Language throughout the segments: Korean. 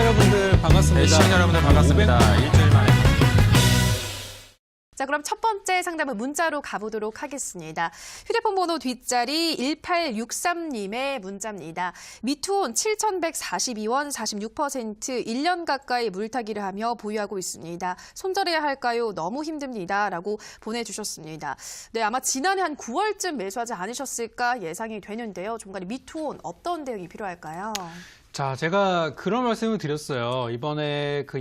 여러분들 반갑습니다. 시청자 여러분들 반갑습니다. 일주일 만에. 자, 그럼 첫 번째 상담은 문자로 가보도록 하겠습니다. 휴대폰 번호 뒷자리 1863님의 문자입니다. 미투온 7,142원 46% 1년 가까이 물타기를 하며 보유하고 있습니다. 손절해야 할까요? 너무 힘듭니다. 라고 보내주셨습니다. 네, 아마 지난해 한 9월쯤 매수하지 않으셨을까 예상이 되는데요. 종간에 미투온 어떤 대응이 필요할까요? 자, 제가 그런 말씀을 드렸어요. 이번에 그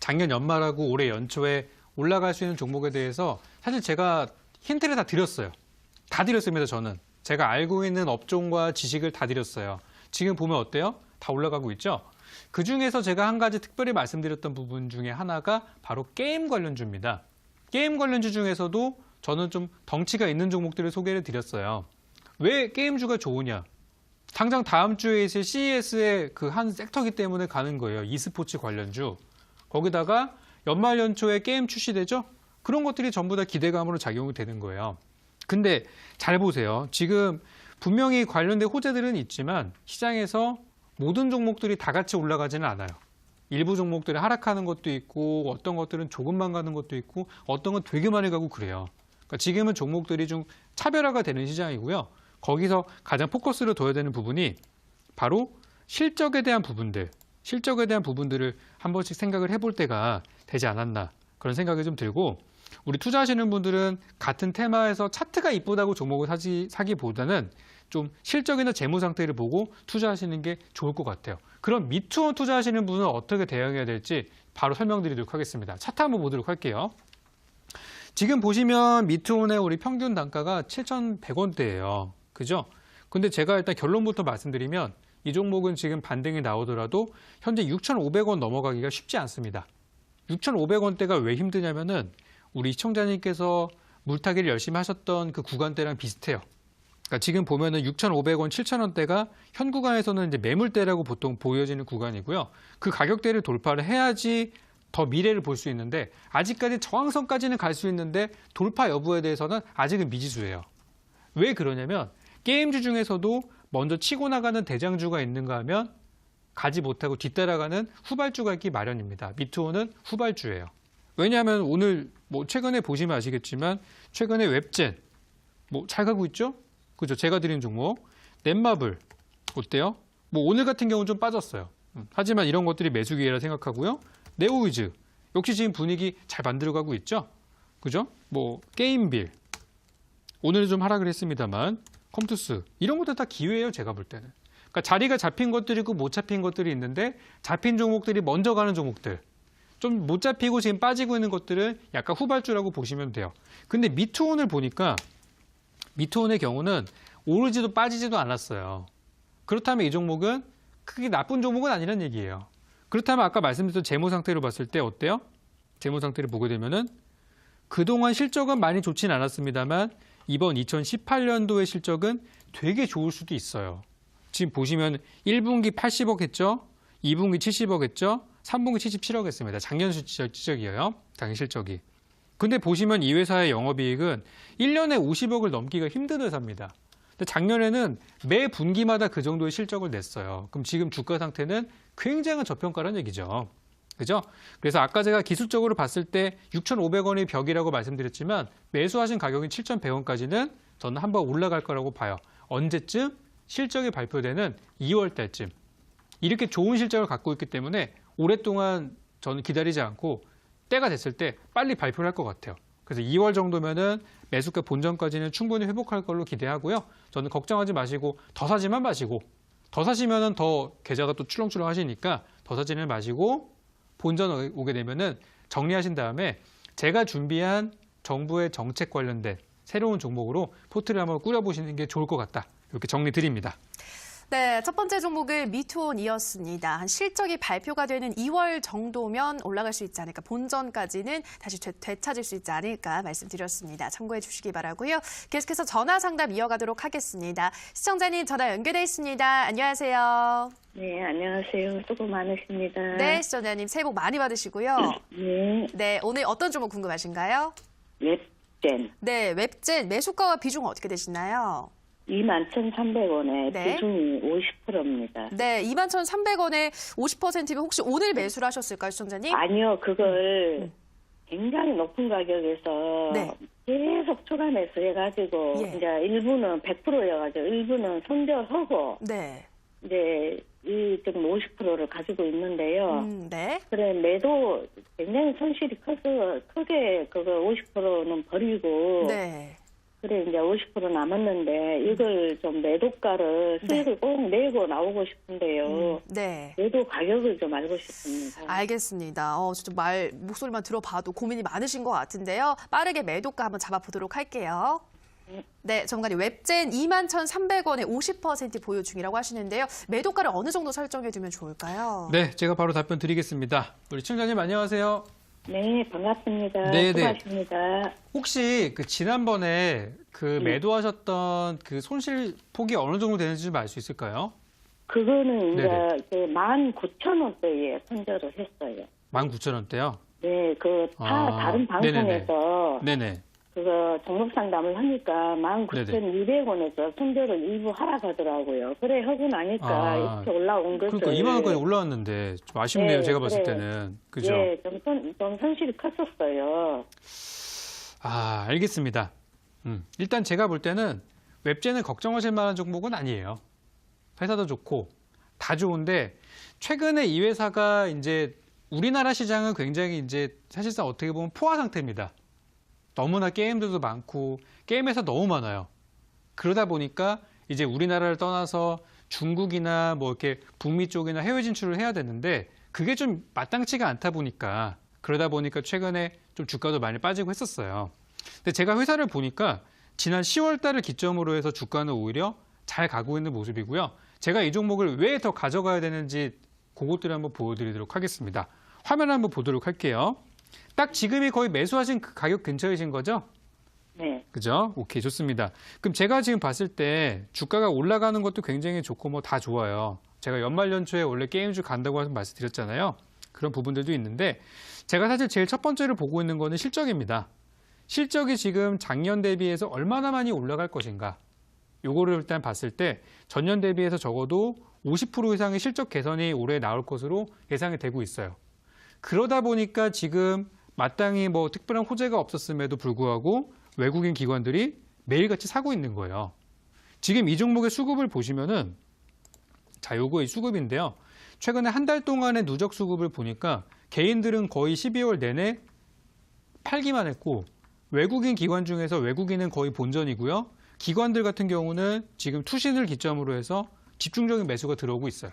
작년 연말하고 올해 연초에 올라갈 수 있는 종목에 대해서 사실 제가 힌트를 다 드렸어요. 다 드렸습니다, 저는. 제가 알고 있는 업종과 지식을 다 드렸어요. 지금 보면 어때요? 다 올라가고 있죠? 그중에서 제가 한 가지 특별히 말씀드렸던 부분 중에 하나가 바로 게임 관련주입니다. 게임 관련주 중에서도 저는 좀 덩치가 있는 종목들을 소개를 드렸어요. 왜 게임주가 좋으냐? 당장 다음 주에 있을 CES의 그 한 섹터이기 때문에 가는 거예요. e스포츠 관련주. 거기다가 연말 연초에 게임 출시되죠? 그런 것들이 전부 다 기대감으로 작용이 되는 거예요. 근데 잘 보세요. 지금 분명히 관련된 호재들은 있지만 시장에서 모든 종목들이 다 같이 올라가지는 않아요. 일부 종목들이 하락하는 것도 있고 어떤 것들은 조금만 가는 것도 있고 어떤 건 되게 많이 가고 그래요. 그러니까 지금은 종목들이 좀 차별화가 되는 시장이고요. 거기서 가장 포커스를 둬야 되는 부분이 바로 실적에 대한 부분들을 한 번씩 생각을 해볼 때가 되지 않았나 그런 생각이 좀 들고 우리 투자하시는 분들은 같은 테마에서 차트가 이쁘다고 종목을 사기보다는 좀 실적이나 재무 상태를 보고 투자하시는 게 좋을 것 같아요. 그럼 미투온 투자하시는 분은 어떻게 대응해야 될지 바로 설명드리도록 하겠습니다. 차트 한번 보도록 할게요. 지금 보시면 미투온의 우리 평균 단가가 7,100원대예요. 그죠? 근데 제가 일단 결론부터 말씀드리면 이 종목은 지금 반등이 나오더라도 현재 6,500원 넘어가기가 쉽지 않습니다. 6,500원대가 왜 힘드냐면은 우리 시청자님께서 물타기를 열심히 하셨던 그 구간대랑 비슷해요. 그러니까 지금 보면은 6,500원, 7,000원대가 현 구간에서는 이제 매물대라고 보통 보여지는 구간이고요. 그 가격대를 돌파를 해야지 더 미래를 볼 수 있는데 아직까지 저항선까지는 갈 수 있는데 돌파 여부에 대해서는 아직은 미지수예요. 왜 그러냐면 게임주 중에서도 먼저 치고 나가는 대장주가 있는가 하면 가지 못하고 뒤따라가는 후발주가 있기 마련입니다. 미투온은 후발주예요. 왜냐하면 오늘 최근에 보시면 아시겠지만 최근에 웹젠 잘 가고 있죠? 그죠? 제가 드린 종목 넷마블 어때요? 오늘 같은 경우는 좀 빠졌어요. 하지만 이런 것들이 매수 기회라 생각하고요. 네오위즈 역시 지금 분위기 잘 만들어가고 있죠? 그죠? 게임빌 오늘은 좀 하락을 했습니다만 컴투스 이런 것들 다 기회예요. 제가 볼 때는. 그러니까 자리가 잡힌 것들이 있고 못 잡힌 것들이 있는데 잡힌 종목들이 먼저 가는 종목들 좀 못 잡히고 지금 빠지고 있는 것들은 약간 후발주라고 보시면 돼요. 근데 미투온을 보니까 미투온의 경우는 오르지도 빠지지도 않았어요. 그렇다면 이 종목은 크게 나쁜 종목은 아니란 얘기예요. 그렇다면 아까 말씀드렸던 재무 상태로 봤을 때 어때요? 재무 상태를 보게 되면은 그동안 실적은 많이 좋진 않았습니다만 이번 2018년도의 실적은 되게 좋을 수도 있어요. 지금 보시면 1분기 80억 했죠? 2분기 70억 했죠? 3분기 77억 했습니다. 작년 실적이에요. 작년 실적이. 근데 보시면 이 회사의 영업이익은 1년에 50억을 넘기가 힘든 회사입니다. 근데 작년에는 매 분기마다 그 정도의 실적을 냈어요. 그럼 지금 주가 상태는 굉장한 저평가라는 얘기죠. 그죠? 그래서 아까 제가 기술적으로 봤을 때 6,500원이 벽이라고 말씀드렸지만 매수하신 가격인 7,100원까지는 저는 한번 올라갈 거라고 봐요. 언제쯤? 실적이 발표되는 2월 달쯤. 이렇게 좋은 실적을 갖고 있기 때문에 오랫동안 저는 기다리지 않고 때가 됐을 때 빨리 발표를 할 것 같아요. 그래서 2월 정도면은 매수가 본전까지는 충분히 회복할 걸로 기대하고요. 저는 걱정하지 마시고 더 사지만 마시고 더 사시면은 더 계좌가 또 출렁출렁 하시니까 더 사지는 마시고 본전 오게 되면은 정리하신 다음에 제가 준비한 정부의 정책 관련된 새로운 종목으로 포트를 한번 꾸려보시는 게 좋을 것 같다. 이렇게 정리 드립니다. 네, 첫 번째 종목은 미투온이었습니다. 한 실적이 발표가 되는 2월 정도면 올라갈 수 있지 않을까, 본전까지는 다시 되찾을 수 있지 않을까 말씀드렸습니다. 참고해 주시기 바라고요. 계속해서 전화 상담 이어가도록 하겠습니다. 시청자님 전화 연결돼 있습니다. 안녕하세요. 네, 안녕하세요. 수고 많으십니다. 네, 시청자님 새해 복 많이 받으시고요. 네, 네, 오늘 어떤 종목 궁금하신가요? 웹젠. 네, 웹젠 매수가와 비중은 어떻게 되시나요? 21,300원에 네. 비중이 50%입니다. 네, 21,300원에 50%면 혹시 오늘 매수를 하셨을까요, 시청자님? 아니요, 그걸 굉장히 높은 가격에서 네. 계속 추가 매수해가지고 예. 이제 일부는 100%여가지고 일부는 손절하고 네. 이제 이 지금 50%를 가지고 있는데요. 네. 그래 매도 굉장히 손실이 커서 크게 그거 50%는 버리고 네. 그래 이제 50% 남았는데 이걸 좀 매도가를 수익을 꼭 내고 나오고 싶은데요. 네. 매도 가격을 좀 알고 싶습니다. 알겠습니다. 진짜 목소리만 들어봐도 고민이 많으신 것 같은데요. 빠르게 매도가 한번 잡아보도록 할게요. 네, 정관님 웹젠 21,300원에 50% 보유 중이라고 하시는데요. 매도가를 어느 정도 설정해두면 좋을까요? 네, 제가 바로 답변 드리겠습니다. 우리 시청자님 안녕하세요. 네, 반갑습니다. 네네. 수고하십니다. 혹시 그 지난번에 그 매도하셨던 그 손실 폭이 어느 정도 되는지 좀 알 수 있을까요? 그거는 이제 네네. 그 19,000원대에 선절을 했어요. 19,000원대요? 네, 그 다른 방송에서 네네. 그거 종목 상담을 하니까 19,200원에서 손절을 일부 하락하더라고요. 그래 하고 나니까 이렇게 올라온 것을. 그러니까 2만 원까지 올라왔는데 좀 아쉽네요. 네, 제가 봤을 그래. 때는. 그죠? 예, 좀 손실이 컸었어요. 알겠습니다. 일단 제가 볼 때는 웹젠은 걱정하실 만한 종목은 아니에요. 회사도 좋고 다 좋은데 최근에 이 회사가 이제 우리나라 시장은 굉장히 이제 사실상 어떻게 보면 포화 상태입니다. 너무나 게임들도 많고 게임회사 너무 많아요. 그러다 보니까 이제 우리나라를 떠나서 중국이나 뭐 이렇게 북미 쪽이나 해외 진출을 해야 되는데 그게 좀 마땅치가 않다 보니까 그러다 보니까 최근에 좀 주가도 많이 빠지고 했었어요. 근데 제가 회사를 보니까 지난 10월 달을 기점으로 해서 주가는 오히려 잘 가고 있는 모습이고요. 제가 이 종목을 왜 더 가져가야 되는지 그것들을 한번 보여드리도록 하겠습니다. 화면 한번 보도록 할게요. 딱 지금이 거의 매수하신 그 가격 근처이신 거죠? 네. 그죠? 오케이, 좋습니다. 그럼 제가 지금 봤을 때 주가가 올라가는 것도 굉장히 좋고 뭐 다 좋아요. 제가 연말 연초에 원래 게임주 간다고 말씀드렸잖아요. 그런 부분들도 있는데 제가 사실 제일 첫 번째로 보고 있는 거는 실적입니다. 실적이 지금 작년 대비해서 얼마나 많이 올라갈 것인가. 요거를 일단 봤을 때 전년 대비해서 적어도 50% 이상의 실적 개선이 올해 나올 것으로 예상이 되고 있어요. 그러다 보니까 지금 마땅히 뭐 특별한 호재가 없었음에도 불구하고 외국인 기관들이 매일같이 사고 있는 거예요. 지금 이 종목의 수급을 보시면은 자, 요거 이 수급인데요. 최근에 한 달 동안의 누적 수급을 보니까 개인들은 거의 12월 내내 팔기만 했고 외국인 기관 중에서 외국인은 거의 본전이고요. 기관들 같은 경우는 지금 투신을 기점으로 해서 집중적인 매수가 들어오고 있어요.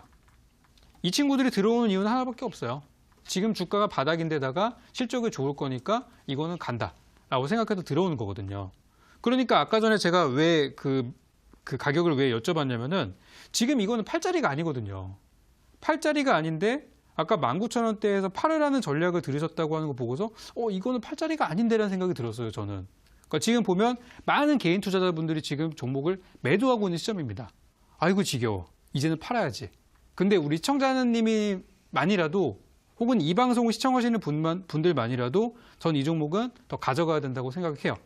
이 친구들이 들어오는 이유는 하나밖에 없어요. 지금 주가가 바닥인데다가 실적이 좋을 거니까 이거는 간다라고 생각해서 들어오는 거거든요. 그러니까 아까 전에 제가 왜 그 가격을 왜 여쭤봤냐면은 지금 이거는 팔자리가 아니거든요. 팔자리가 아닌데 아까 19,000원대에서 팔으라는 전략을 들으셨다고 하는 거 보고서 이거는 팔자리가 아닌데라는 생각이 들었어요, 저는. 그러니까 지금 보면 많은 개인 투자자분들이 지금 종목을 매도하고 있는 시점입니다. 아이고 지겨워. 이제는 팔아야지. 근데 우리 시청자님이 만이라도 혹은 이 방송을 시청하시는 분들만이라도 전 이 종목은 더 가져가야 된다고 생각해요.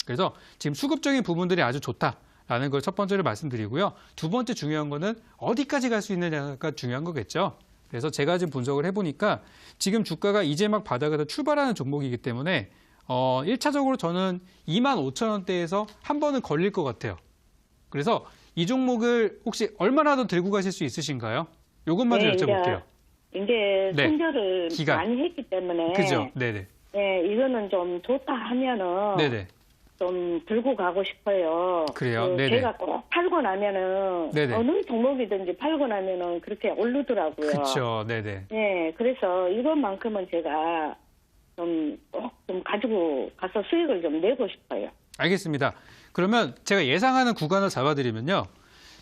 그래서 지금 수급적인 부분들이 아주 좋다라는 걸 첫 번째로 말씀드리고요. 두 번째 중요한 거는 어디까지 갈 수 있느냐가 중요한 거겠죠. 그래서 제가 지금 분석을 해보니까 지금 주가가 이제 막 바닥에서 출발하는 종목이기 때문에 1차적으로 저는 25,000원대에서 한 번은 걸릴 것 같아요. 그래서 이 종목을 혹시 얼마나 더 들고 가실 수 있으신가요? 요것만 좀 여쭤볼게요. 이제 네. 손절을 기간. 많이 했기 때문에 그죠? 네네. 네, 이거는 좀 좋다 하면은 네네. 좀 들고 가고 싶어요. 그래요? 네네. 제가 꼭 팔고 나면은 네네. 어느 종목이든지 팔고 나면은 그렇게 오르더라고요. 그렇죠. 네네. 네, 그래서 이것만큼은 제가 꼭 좀 가지고 가서 수익을 좀 내고 싶어요. 알겠습니다. 그러면 제가 예상하는 구간을 잡아드리면요.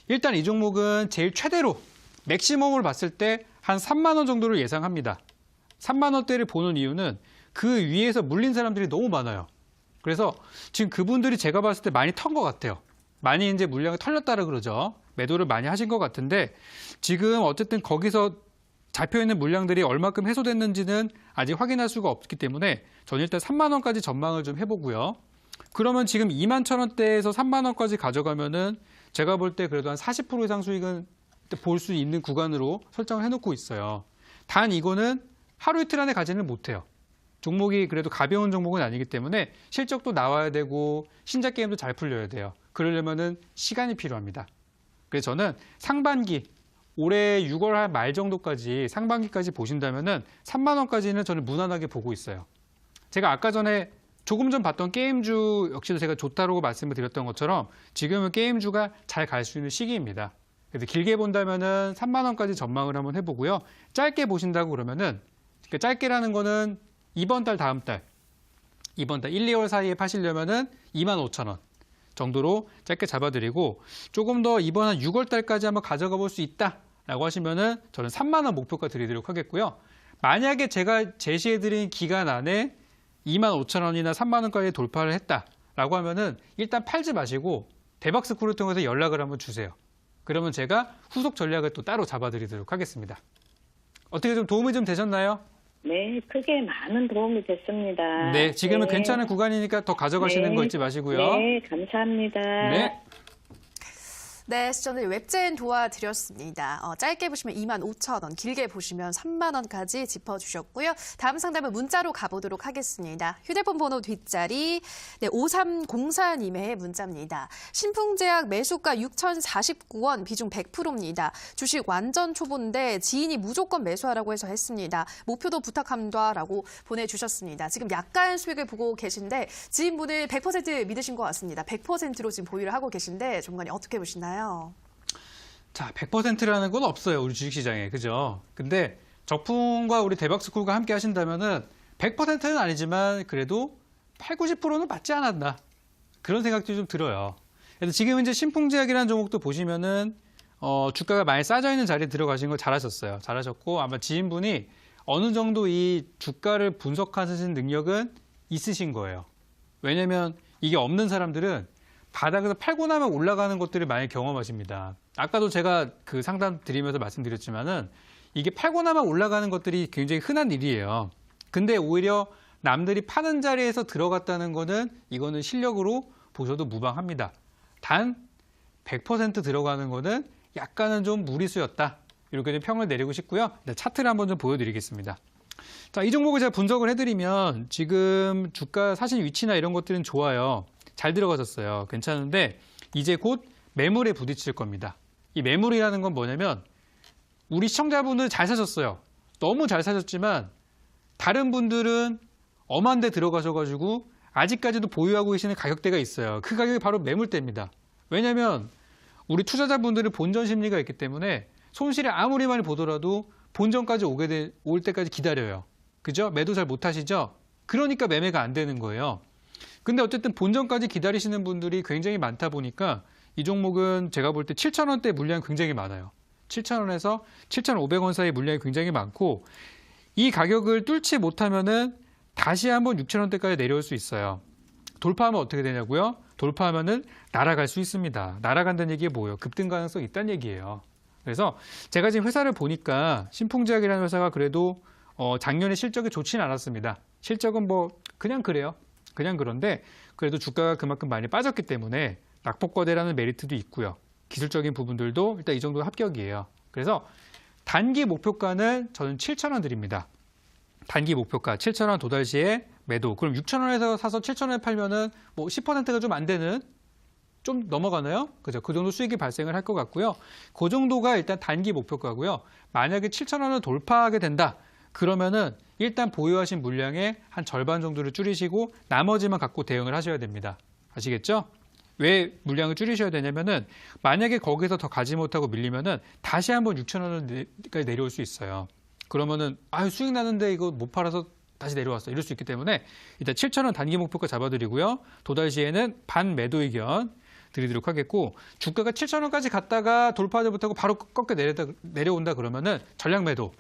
일단 이 종목은 제일 최대로 맥시멈을 봤을 때 한 3만 원 정도를 예상합니다. 3만 원대를 보는 이유는 그 위에서 물린 사람들이 너무 많아요. 그래서 지금 그분들이 제가 봤을 때 많이 턴 것 같아요. 많이 이제 물량을 털렸다라 그러죠. 매도를 많이 하신 것 같은데 지금 어쨌든 거기서 잡혀있는 물량들이 얼마큼 해소됐는지는 아직 확인할 수가 없기 때문에 저는 일단 3만 원까지 전망을 좀 해보고요. 그러면 지금 21,000원대에서 3만 원까지 가져가면은 제가 볼 때 그래도 한 40% 이상 수익은 볼 수 있는 구간으로 설정을 해놓고 있어요. 단 이거는 하루 이틀 안에 가지는 못해요. 종목이 그래도 가벼운 종목은 아니기 때문에 실적도 나와야 되고 신작 게임도 잘 풀려야 돼요. 그러려면은 시간이 필요합니다. 그래서 저는 상반기 올해 6월 말 정도까지 상반기까지 보신다면은 3만 원까지는 저는 무난하게 보고 있어요. 제가 아까 전에 조금 전 봤던 게임주 역시도 제가 좋다고 말씀을 드렸던 것처럼 지금은 게임주가 잘 갈 수 있는 시기입니다. 그래서 길게 본다면은 3만 원까지 전망을 한번 해보고요. 짧게 보신다고 그러면은 그러니까 짧게라는 거는 이번 달 다음 달 1, 2월 사이에 파시려면은 25,000원 정도로 짧게 잡아드리고 조금 더 이번 한 6월 달까지 한번 가져가 볼 수 있다라고 하시면은 저는 3만 원 목표가 드리도록 하겠고요. 만약에 제가 제시해드린 기간 안에 25,000원이나 3만 원까지 돌파를 했다라고 하면은 일단 팔지 마시고 대박스쿨을 통해서 연락을 한번 주세요. 그러면 제가 후속 전략을 또 따로 잡아드리도록 하겠습니다. 어떻게 좀 도움이 좀 되셨나요? 네, 크게 많은 도움이 됐습니다. 네, 지금은 네. 괜찮은 구간이니까 더 가져가시는 거 잊지 마시고요. 네, 감사합니다. 네. 네, 시청자들 웹젠 도와드렸습니다. 짧게 보시면 25,000원, 길게 보시면 3만 원까지 짚어주셨고요. 다음 상담은 문자로 가보도록 하겠습니다. 휴대폰 번호 뒷자리 5304님의 문자입니다. 신풍제약 매수가 6,049원, 비중 100%입니다. 주식 완전 초보인데 지인이 무조건 매수하라고 해서 했습니다. 목표도 부탁합니다라고 보내주셨습니다. 지금 약간 수익을 보고 계신데 지인분을 100% 믿으신 것 같습니다. 100%로 지금 보유를 하고 계신데 전문가님 어떻게 보시나요? 자, 100%라는 건 없어요. 우리 주식시장에. 그죠? 근데 적풍과 우리 대박스쿨과 함께 하신다면은 100%는 아니지만 그래도 8, 90%는 맞지 않았나. 그런 생각도 좀 들어요. 그래서 지금 이제 신풍제약이라는 종목도 보시면은 주가가 많이 싸져 있는 자리에 들어가신 거 잘하셨어요. 잘하셨고 아마 지인분이 어느 정도 이 주가를 분석하시는 능력은 있으신 거예요. 왜냐면 이게 없는 사람들은 바닥에서 팔고 나면 올라가는 것들을 많이 경험하십니다. 아까도 제가 그 상담 드리면서 말씀드렸지만은 이게 팔고 나면 올라가는 것들이 굉장히 흔한 일이에요. 근데 오히려 남들이 파는 자리에서 들어갔다는 거는 이거는 실력으로 보셔도 무방합니다. 단 100% 들어가는 거는 약간은 좀 무리수였다. 이렇게 좀 평을 내리고 싶고요. 네, 차트를 한번 좀 보여드리겠습니다. 자, 이 종목을 제가 분석을 해드리면 지금 주가 사실 위치나 이런 것들은 좋아요. 잘 들어가셨어요. 괜찮은데 이제 곧 매물에 부딪힐 겁니다. 이 매물이라는 건 뭐냐면 우리 시청자분들 잘 사셨어요. 너무 잘 사셨지만 다른 분들은 엄한 데 들어가셔가지고 아직까지도 보유하고 계시는 가격대가 있어요. 그 가격이 바로 매물대입니다. 왜냐하면 우리 투자자분들은 본전 심리가 있기 때문에 손실이 아무리 많이 보더라도 본전까지 올 때까지 기다려요. 그죠? 매도 잘 못하시죠? 그러니까 매매가 안 되는 거예요. 근데 어쨌든 본전까지 기다리시는 분들이 굉장히 많다 보니까 이 종목은 제가 볼 때 7,000원대 물량이 굉장히 많아요. 7,000원에서 7,500원 사이 물량이 굉장히 많고 이 가격을 뚫지 못하면은 다시 한번 6,000원대까지 내려올 수 있어요. 돌파하면 어떻게 되냐고요? 돌파하면은 날아갈 수 있습니다. 날아간다는 얘기가 뭐예요? 급등 가능성이 있다는 얘기예요. 그래서 제가 지금 회사를 보니까 신풍제약이라는 회사가 그래도 작년에 실적이 좋지는 않았습니다. 실적은 뭐 그냥 그래요. 그냥 그런데 그래도 주가가 그만큼 많이 빠졌기 때문에 낙폭과대라는 메리트도 있고요. 기술적인 부분들도 일단 이 정도 합격이에요. 그래서 단기 목표가는 저는 7,000원 드립니다. 단기 목표가 7,000원 도달 시에 매도. 그럼 6,000원에서 사서 7,000원에 팔면은 뭐 10%가 좀 안 되는 좀 넘어가나요? 그죠? 그 정도 수익이 발생을 할 것 같고요. 그 정도가 일단 단기 목표가고요. 만약에 7,000원을 돌파하게 된다. 그러면은 일단 보유하신 물량의 한 절반 정도를 줄이시고 나머지만 갖고 대응을 하셔야 됩니다. 아시겠죠? 왜 물량을 줄이셔야 되냐면은 만약에 거기서 더 가지 못하고 밀리면은 다시 한번 6,000원까지 내려올 수 있어요. 그러면은 수익 나는데 이거 못 팔아서 다시 내려왔어. 이럴 수 있기 때문에 일단 7,000원 단기 목표가 잡아드리고요. 도달 시에는 반 매도 의견 드리도록 하겠고 주가가 7,000원까지 갔다가 돌파하지 못하고 바로 꺾여 내려온다 그러면은 전략 매도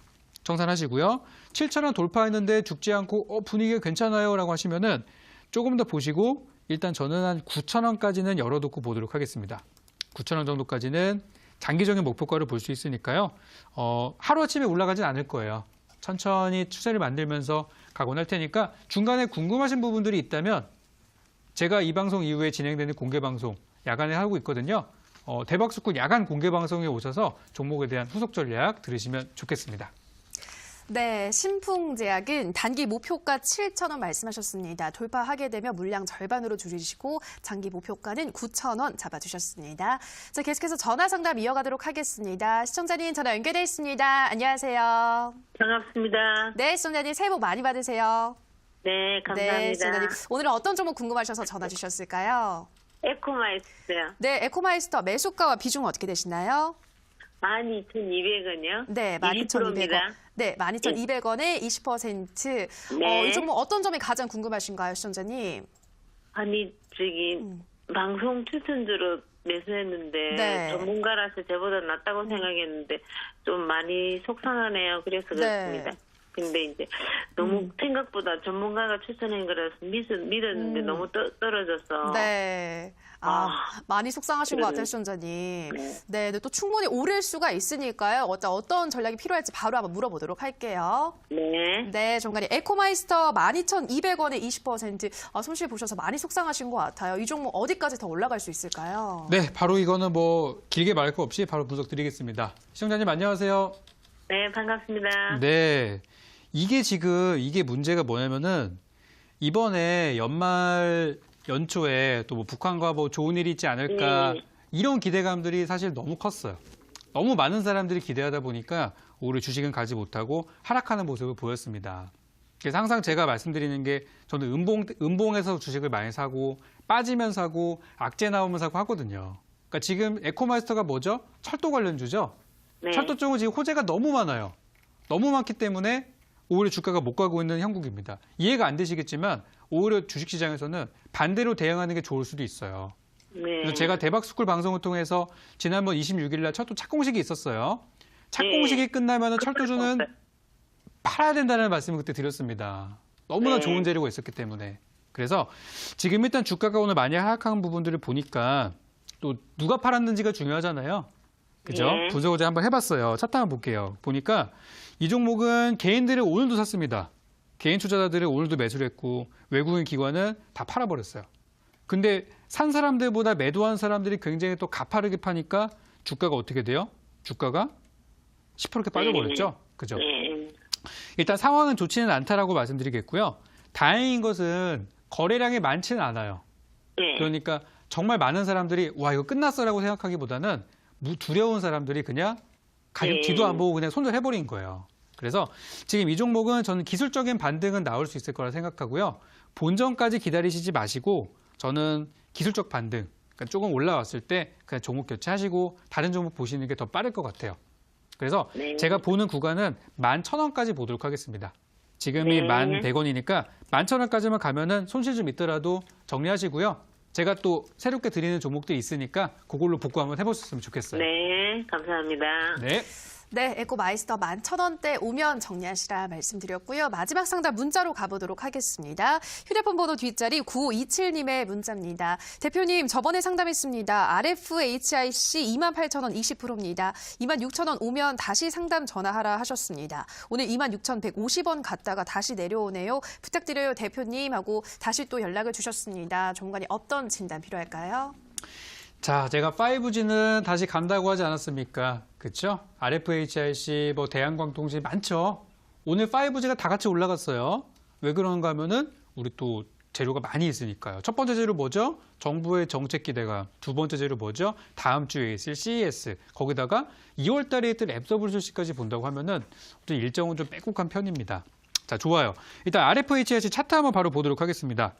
정산하시고요. 7,000원 돌파했는데 죽지 않고 분위기가 괜찮아요 라고 하시면은 조금 더 보시고 일단 저는 한 9,000원까지는 열어놓고 보도록 하겠습니다. 9,000원 정도까지는 장기적인 목표가를 볼 수 있으니까요. 하루아침에 올라가진 않을 거예요. 천천히 추세를 만들면서 가곤 할 테니까 중간에 궁금하신 부분들이 있다면 제가 이 방송 이후에 진행되는 공개 방송 야간에 하고 있거든요. 대박스쿨 야간 공개 방송에 오셔서 종목에 대한 후속 전략 들으시면 좋겠습니다. 네, 신풍제약은 단기 목표가 7,000원 말씀하셨습니다. 돌파하게 되면 물량 절반으로 줄이시고 장기 목표가는 9,000원 잡아주셨습니다. 자, 계속해서 전화 상담 이어가도록 하겠습니다. 시청자님 전화 연결돼 있습니다. 안녕하세요. 반갑습니다. 네, 시청자님 새해 복 많이 받으세요. 네, 감사합니다. 네, 시청자님 오늘은 어떤 종목 궁금하셔서 전화 주셨을까요? 에코마이스요. 네, 에코마이스터 매수가와 비중은 어떻게 되시나요? 12,200원이요? 네, 12,200원. 20%입니다. 네, 12,200원에 20%. 네. 이 종목 어떤 점이 가장 궁금하신가요, 시청자님? 아니, 방송 추천주로 매수했는데 네. 전문가라서 저보다 낫다고 생각했는데 좀 많이 속상하네요. 그래서 네. 그렇습니다. 근데 이제 너무 생각보다 전문가가 추천한 거라서 믿었는데 너무 떨어져서 네. 많이 속상하신 것 같아요, 시청자님. 네. 네, 근데 또 충분히 오를 수가 있으니까요. 어떤 전략이 필요할지 바로 한번 물어보도록 할게요. 네. 네, 정관이 에코마이스터 12,200원에 20%. 손실 보셔서 많이 속상하신 것 같아요. 이 종목 어디까지 더 올라갈 수 있을까요? 네, 바로 이거는 뭐 길게 말할 거 없이 바로 분석 드리겠습니다. 시청자님 안녕하세요. 네, 반갑습니다. 네, 이게 문제가 뭐냐면은 이번에 연초에 또 뭐 북한과 뭐 좋은 일이 있지 않을까 이런 기대감들이 사실 너무 컸어요. 너무 많은 사람들이 기대하다 보니까 오히려 주식은 가지 못하고 하락하는 모습을 보였습니다. 그래서 항상 제가 말씀드리는 게 저는 음봉에서 주식을 많이 사고 빠지면 사고 악재 나오면 사고 하거든요. 그러니까 지금 에코마이스터가 뭐죠? 철도 관련주죠. 네. 철도 쪽은 지금 호재가 너무 많아요. 너무 많기 때문에 오히려 주가가 못 가고 있는 형국입니다. 이해가 안 되시겠지만 오히려 주식시장에서는 반대로 대응하는 게 좋을 수도 있어요. 네. 그래서 제가 대박스쿨 방송을 통해서 지난번 26일 날 철도 착공식이 있었어요. 착공식이 끝나면 철도주는 팔아야 된다는 말씀을 그때 드렸습니다. 너무나 네. 좋은 재료가 있었기 때문에. 그래서 지금 일단 주가가 오늘 많이 하락한 부분들을 보니까 또 누가 팔았는지가 중요하잖아요. 그죠? 네. 분석을 제가 한번 해봤어요. 차트 한번 볼게요. 보니까 이 종목은 개인들을 오늘도 샀습니다. 개인 투자자들은 오늘도 매수를 했고 외국인 기관은 다 팔아버렸어요. 근데 산 사람들보다 매도한 사람들이 굉장히 또 가파르게 파니까 주가가 어떻게 돼요? 주가가 10% 이렇게 빠져버렸죠? 그죠? 네. 일단 상황은 좋지는 않다라고 말씀드리겠고요. 다행인 것은 거래량이 많지는 않아요. 네. 그러니까 정말 많은 사람들이 와 이거 끝났어라고 생각하기보다는 두려운 사람들이 그냥 가격 뒤도 안 보고 그냥 손절해버린 거예요. 그래서 지금 이 종목은 저는 기술적인 반등은 나올 수 있을 거라 생각하고요. 본전까지 기다리시지 마시고 저는 기술적 반등, 그러니까 조금 올라왔을 때 그냥 종목 교체하시고 다른 종목 보시는 게 더 빠를 것 같아요. 그래서 네. 제가 보는 구간은 11,000원까지 보도록 하겠습니다. 지금이 네. 1,100원이니까 11,000원까지만 가면은 손실 좀 있더라도 정리하시고요. 제가 또 새롭게 드리는 종목들이 있으니까 그걸로 복구 한번 해보셨으면 좋겠어요. 네, 감사합니다. 네. 네, 에코마이스터 11,000원대 오면 정리하시라 말씀드렸고요. 마지막 상담 문자로 가보도록 하겠습니다. 휴대폰 번호 뒷자리 9527님의 문자입니다. 대표님, 저번에 상담했습니다. RFHIC 28,000원 20%입니다. 26,000원 오면 다시 상담 전화하라 하셨습니다. 오늘 26,150원 갔다가 다시 내려오네요. 부탁드려요, 대표님 하고 다시 또 연락을 주셨습니다. 전문가님 어떤 진단 필요할까요? 자, 제가 5G는 다시 간다고 하지 않았습니까? 그렇죠? RFHIC, 뭐 대한광통신 많죠? 오늘 5G가 다 같이 올라갔어요. 왜 그런가 하면은 우리 또 재료가 많이 있으니까요. 첫 번째 재료 뭐죠? 정부의 정책 기대감. 두 번째 재료 뭐죠? 다음 주에 있을 CES. 거기다가 2월 달에 있을 앱서블쇼시까지 본다고 하면은 좀 일정은 좀 빼곡한 편입니다. 자, 좋아요. 일단 RFHIC 차트 한번 바로 보도록 하겠습니다.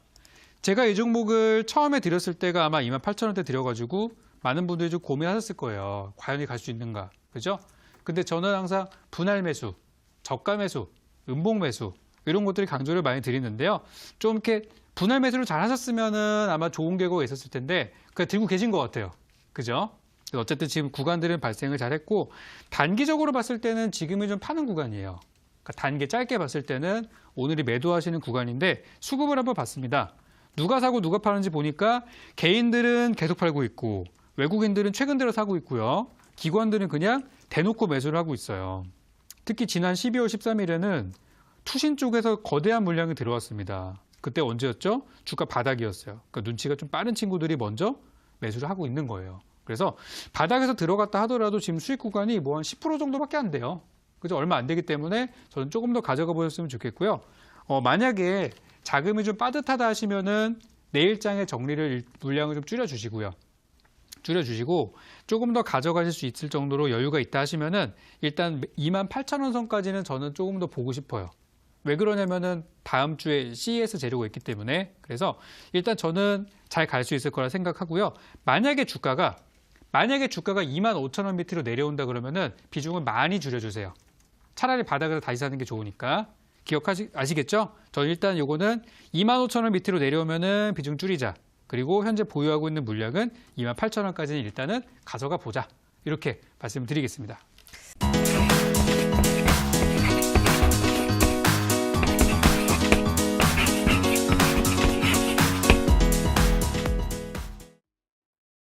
제가 이 종목을 처음에 드렸을 때가 아마 28,000원대 드려가지고 많은 분들이 좀 고민하셨을 거예요. 과연 갈 수 있는가, 그죠? 근데 저는 항상 분할 매수, 저가 매수, 음봉 매수 이런 것들을 강조를 많이 드리는데요. 좀 이렇게 분할 매수를 잘 하셨으면은 아마 좋은 결과가 있었을 텐데 그냥 들고 계신 것 같아요. 그죠? 어쨌든 지금 구간들은 발생을 잘했고 단기적으로 봤을 때는 지금이 좀 파는 구간이에요. 그러니까 단기 짧게 봤을 때는 오늘이 매도하시는 구간인데 수급을 한번 봤습니다. 누가 사고 누가 파는지 보니까 개인들은 계속 팔고 있고 외국인들은 최근 들어 사고 있고요. 기관들은 그냥 대놓고 매수를 하고 있어요. 특히 지난 12월 13일에는 투신 쪽에서 거대한 물량이 들어왔습니다. 그때 언제였죠? 주가 바닥이었어요. 그러니까 눈치가 좀 빠른 친구들이 먼저 매수를 하고 있는 거예요. 그래서 바닥에서 들어갔다 하더라도 지금 수익 구간이 뭐 한 10% 정도밖에 안 돼요. 그죠? 얼마 안 되기 때문에 저는 조금 더 가져가 보셨으면 좋겠고요. 만약에 자금이 좀 빠듯하다 하시면은 내일장에 정리를 물량을 좀 줄여주시고요. 줄여주시고 조금 더 가져가실 수 있을 정도로 여유가 있다 하시면은 일단 28,000원 선까지는 저는 조금 더 보고 싶어요. 왜 그러냐면은 다음 주에 CES 재료가 있기 때문에. 그래서 일단 저는 잘 갈 수 있을 거라 생각하고요. 만약에 주가가 25,000원 밑으로 내려온다 그러면은 비중을 많이 줄여주세요. 차라리 바닥에서 다시 사는 게 좋으니까. 아시겠죠? 저는 일단 요거는 25,000원 밑으로 내려오면은 비중 줄이자. 그리고 현재 보유하고 있는 물량은 28,000원까지는 일단은 가져가 보자. 이렇게 말씀드리겠습니다.